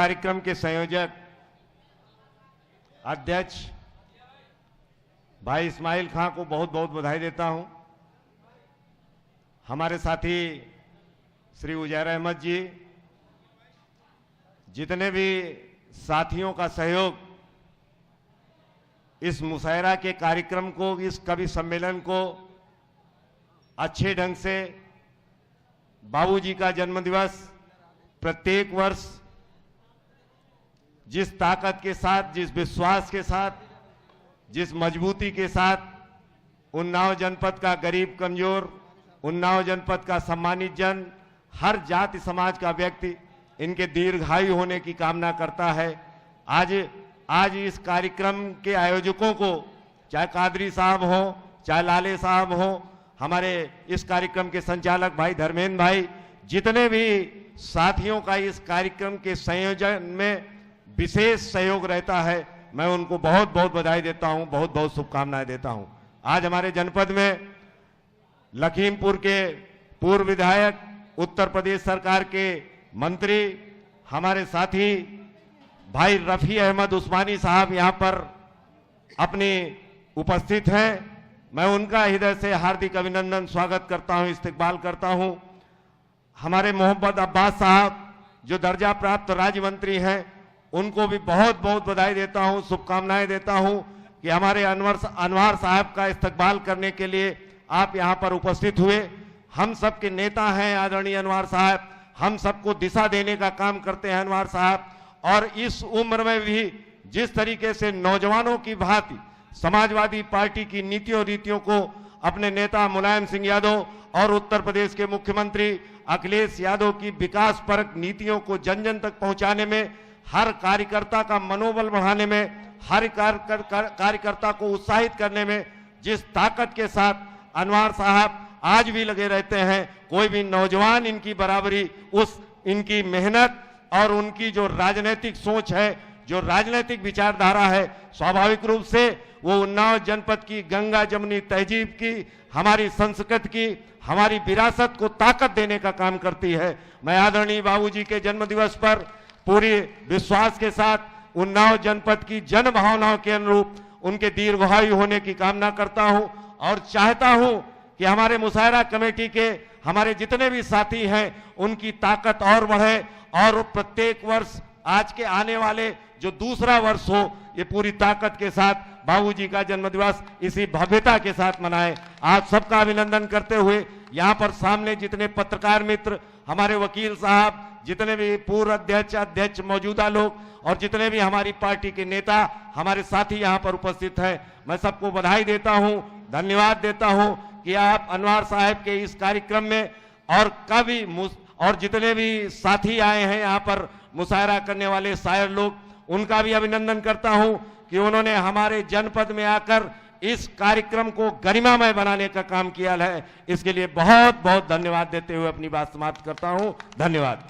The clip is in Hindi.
कार्यक्रम के संयोजक अध्यक्ष भाई इस्माइल खां को बहुत बहुत बधाई देता हूं। हमारे साथी श्री उजैर अहमद जी, जितने भी साथियों का सहयोग इस मुशायरा के कार्यक्रम को, इस कवि सम्मेलन को अच्छे ढंग से, बाबूजी का जन्मदिवस प्रत्येक वर्ष जिस ताकत के साथ, जिस विश्वास के साथ, जिस मजबूती के साथ उन्नाव जनपद का गरीब कमजोर, उन्नाव जनपद का सम्मानित जन, हर जाति समाज का व्यक्ति इनके दीर्घायु होने की कामना करता है। आज इस कार्यक्रम के आयोजकों को, चाहे कादरी साहब हो, चाहे लाले साहब हो, हमारे इस कार्यक्रम के संचालक भाई धर्मेंद्र भाई, जितने भी साथियों का इस कार्यक्रम के संयोजन में विशेष सहयोग रहता है, मैं उनको बहुत बहुत बधाई देता हूं, बहुत बहुत शुभकामनाएं देता हूं। आज हमारे जनपद में लखीमपुर के पूर्व विधायक, उत्तर प्रदेश सरकार के मंत्री, हमारे साथी भाई रफी अहमद उस्मानी साहब यहां पर अपनी उपस्थित हैं। मैं उनका हृदय से हार्दिक अभिनंदन, स्वागत करता हूं, इस्तकबाल करता हूं। हमारे मोहम्मद अब्बास साहब जो दर्जा प्राप्त राज्य मंत्री हैं, उनको भी बहुत बहुत बधाई देता हूं, शुभकामनाएं देता हूं कि हमारे अनवर साहब का इस्तकबाल करने के लिए आप यहां पर उपस्थित हुए। हम सबके नेता हैं आदरणीय अनवर साहब, हम सबको दिशा देने का काम करते हैं अनवर साहब। और इस उम्र में भी जिस तरीके से नौजवानों की भांति समाजवादी पार्टी की नीतियों रीतियों को अपने नेता मुलायम सिंह यादव और उत्तर प्रदेश के मुख्यमंत्री अखिलेश यादव की विकास परक नीतियों को जन जन तक पहुंचाने में, हर कार्यकर्ता का मनोबल बढ़ाने में, हर कार्यकर्ता को उत्साहित करने में जिस ताकत के साथ अनवर साहब आज भी लगे रहते हैं, कोई भी नौजवान इनकी बराबरी, उस इनकी मेहनत और उनकी जो राजनीतिक सोच है, जो राजनीतिक विचारधारा है, स्वाभाविक रूप से वो उन्नाव जनपद की गंगा जमुनी तहजीब की, हमारी संस्कृति की, हमारी विरासत को ताकत देने का काम करती है। मैं आदरणीय बाबूजी के जन्मदिवस पर पूरी विश्वास के साथ उन्नाव जनपद की जन भावनाओं के अनुरूप उनके दीर्घायु होने की कामना करता हूं और चाहता हूं कि हमारे मुशायरा कमेटी के हमारे जितने भी साथी हैं उनकी ताकत और बढ़े और प्रत्येक वर्ष, आज के आने वाले जो दूसरा वर्ष हो, ये पूरी ताकत के साथ बाबूजी का जन्मदिवस इसी भव्यता के साथ मनाएं। आज सबका अभिनंदन करते हुए यहाँ पर सामने जितने पत्रकार मित्र, हमारे वकील साहब, जितने भी पूर्व अध्यक्ष, मौजूदा लोग और जितने भी हमारी पार्टी के नेता, हमारे साथी यहाँ पर उपस्थित हैं, मैं सबको बधाई देता हूँ, धन्यवाद देता हूँ कि आप अनवर साहब के इस कार्यक्रम में और कवि और जितने भी साथी आए हैं यहाँ पर मुशायरा करने वाले शायर लोग, उनका भी अभिनंदन करता हूं कि उन्होंने हमारे जनपद में आकर इस कार्यक्रम को गरिमामय बनाने का काम किया है। इसके लिए बहुत बहुत धन्यवाद देते हुए अपनी बात समाप्त करता हूं। धन्यवाद।